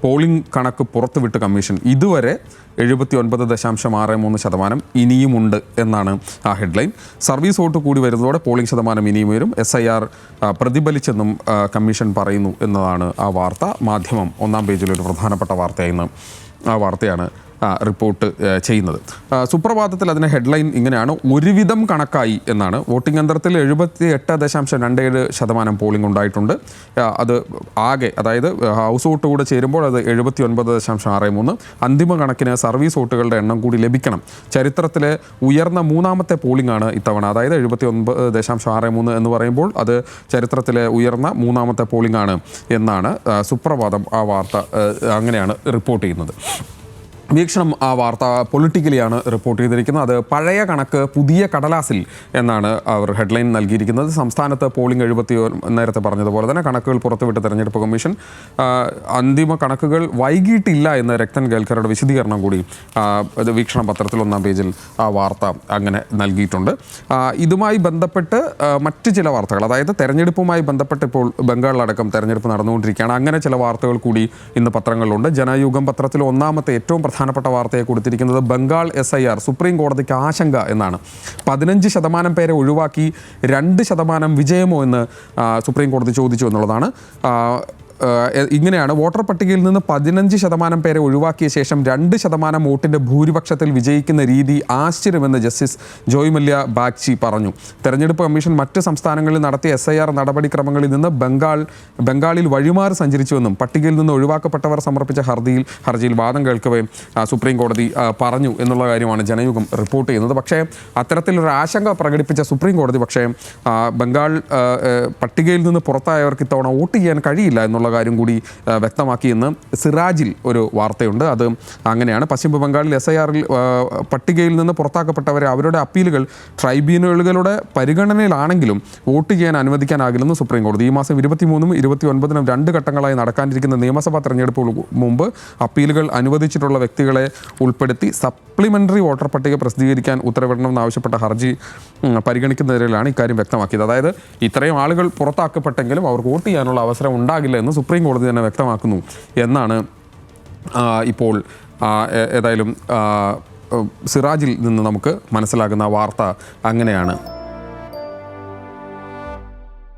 Polling കണക്ക് പുറത്തുവിട്ട് commission. ഇതുവരെ 79.63% ഇനിയുമുണ്ട് എന്നാണ് ആ ഹെഡ്ലൈൻ. സർവീസ് വോട്ട് കൂടി വരുന്നതോടെ പോളിംഗ് ശതമാനം ഇനിയും വരും. SIR പ്രതിഫലിച്ചെന്നും കമ്മീഷൻ പറയുന്നു എന്നതാണ് ആ വാർത്ത. മാധ്യമം ഒന്നാം പേജിലൊരു പ്രധാനപ്പെട്ട വാർത്തയായിരുന്നു. ആ വാർത്തയാണ് റിപ്പോർട്ട് ചെയ്യുന്നത്. സുപ്രഭാതത്തിൽ അതിന് ഹെഡ്ലൈൻ ഇങ്ങനെയാണ്: ഒരുവിധം കണക്കായി എന്നാണ്. വോട്ടിംഗ് യന്ത്രത്തിൽ 78.27% പോളിംഗ് ഉണ്ടായിട്ടുണ്ട്. അത് ആകെ, അതായത് ഹൗസ് വോട്ട് കൂടെ ചേരുമ്പോൾ അത് 79.63. അന്തിമ കണക്കിന് സർവീസ് വോട്ടുകളുടെ എണ്ണം കൂടി ലഭിക്കണം. ചരിത്രത്തിലെ ഉയർന്ന മൂന്നാമത്തെ പോളിംഗ് ആണ് ഇത്തവണ. അതായത് 79.63 എന്ന് പറയുമ്പോൾ അത് ചരിത്രത്തിലെ ഉയർന്ന മൂന്നാമത്തെ പോളിംഗ് ആണ് എന്നാണ് സുപ്രഭാതം ആ വാർത്ത അങ്ങനെയാണ് റിപ്പോർട്ട് ചെയ്യുന്നത്. വീക്ഷണം ആ വാർത്ത പൊളിറ്റിക്കലിയാണ് റിപ്പോർട്ട് ചെയ്തിരിക്കുന്നത്. അത് പഴയ കണക്ക് പുതിയ കടലാസിൽ എന്നാണ് അവർ ഹെഡ്ലൈൻ നൽകിയിരിക്കുന്നത്. സംസ്ഥാനത്ത് പോളിംഗ് 71, നേരത്തെ പറഞ്ഞതുപോലെ തന്നെ കണക്കുകൾ പുറത്തുവിട്ട് തെരഞ്ഞെടുപ്പ് കമ്മീഷൻ. അന്തിമ കണക്കുകൾ വൈകിട്ടില്ല എന്ന് രക്തൻ കേൽക്കറുടെ വിശദീകരണം കൂടി വീക്ഷണം പത്രത്തിൽ ഒന്നാം പേജിൽ ആ വാർത്ത അങ്ങനെ നൽകിയിട്ടുണ്ട്. ഇതുമായി ബന്ധപ്പെട്ട് മറ്റ് ചില വാർത്തകൾ, അതായത് തെരഞ്ഞെടുപ്പുമായി ബന്ധപ്പെട്ട് ഇപ്പോൾ ബംഗാളിലടക്കം തെരഞ്ഞെടുപ്പ് നടന്നുകൊണ്ടിരിക്കുകയാണ്. അങ്ങനെ ചില വാർത്തകൾ കൂടി ഇന്ന് പത്രങ്ങളിലുണ്ട്. ജനയുഗം പത്രത്തിൽ ഒന്നാമത്തെ ഏറ്റവും പ്രധാനപ്പെട്ട വാർത്തയെ കൊടുത്തിരിക്കുന്നത് ബംഗാൾ SIR സുപ്രീം കോടതിക്ക് ആശങ്ക എന്നാണ്. 15% പേരെ ഒഴിവാക്കി 2% വിജയമോ എന്ന് സുപ്രീം കോടതി ചോദിച്ചു എന്നുള്ളതാണ്. ഇങ്ങനെയാണ്: വോട്ടർ പട്ടികയിൽ നിന്ന് 15% പേരെ ഒഴിവാക്കിയ ശേഷം 2% വോട്ടിൻ്റെ ഭൂരിപക്ഷത്തിൽ വിജയിക്കുന്ന രീതി ആശ്ചര്യമെന്ന് ജസ്റ്റിസ് ജോയ് മല്യ ബാഗ്ചി പറഞ്ഞു. തെരഞ്ഞെടുപ്പ് കമ്മീഷൻ മറ്റ് സംസ്ഥാനങ്ങളിൽ നടത്തിയ SIR നടപടിക്രമങ്ങളിൽ നിന്ന് ബംഗാളിൽ വഴിമാറി സഞ്ചരിച്ചുവെന്നും പട്ടികയിൽ നിന്ന് ഒഴിവാക്കപ്പെട്ടവർ സമർപ്പിച്ച ഹർജിയിൽ വാദം കേൾക്കവേ സുപ്രീം കോടതി പറഞ്ഞു എന്നുള്ള കാര്യമാണ് ജനയുഗം റിപ്പോർട്ട് ചെയ്യുന്നത്. പക്ഷേ അത്തരത്തിലൊരു ആശങ്ക പ്രകടിപ്പിച്ച സുപ്രീം കോടതി പക്ഷേ ബംഗാൾ പട്ടികയിൽ നിന്ന് പുറത്തായവർക്ക് ഇത്തവണ വോട്ട് ചെയ്യാൻ കഴിയില്ല എന്നുള്ള കാര്യം കൂടി വ്യക്തമാക്കിയെന്ന് സിറാജിൽ ഒരു വാർത്തയുണ്ട്. അത് അങ്ങനെയാണ്: പശ്ചിമ ബംഗാളിൽ SIR പട്ടികയിൽ നിന്ന് പുറത്താക്കപ്പെട്ടവരെ അവരുടെ അപ്പീലുകൾ ട്രൈബ്യൂണലുകളുടെ പരിഗണനയിലാണെങ്കിലും വോട്ട് ചെയ്യാൻ അനുവദിക്കാനാകില്ലെന്ന് സുപ്രീം കോടതി. ഈ മാസം 23-നും 29-നും 2 ഘട്ടങ്ങളായി നടക്കാനിരിക്കുന്ന നിയമസഭാ തെരഞ്ഞെടുപ്പ് മുമ്പ് അപ്പീലുകൾ അനുവദിച്ചിട്ടുള്ള വ്യക്തികളെ ഉൾപ്പെടുത്തി സപ്ലിമെൻ്ററി വോട്ടർ പട്ടിക പ്രസിദ്ധീകരിക്കാൻ ഉത്തരവിടണമെന്നാവശ്യപ്പെട്ട ഹർജി പരിഗണിക്കുന്നതിലാണ് ഇക്കാര്യം വ്യക്തമാക്കിയത്. അതായത് ഇത്രയും ആളുകൾ പുറത്താക്കപ്പെട്ടെങ്കിലും അവർക്ക് വോട്ട് ചെയ്യാനുള്ള അവസരം ഉണ്ടാകില്ല എന്ന് സുപ്രീം കോടതി തന്നെ വ്യക്തമാക്കുന്നു എന്നാണ് ഇപ്പോൾ ഏതായാലും സിറാജിൽ നിന്ന് നമുക്ക് മനസ്സിലാകുന്ന വാർത്ത അങ്ങനെയാണ്.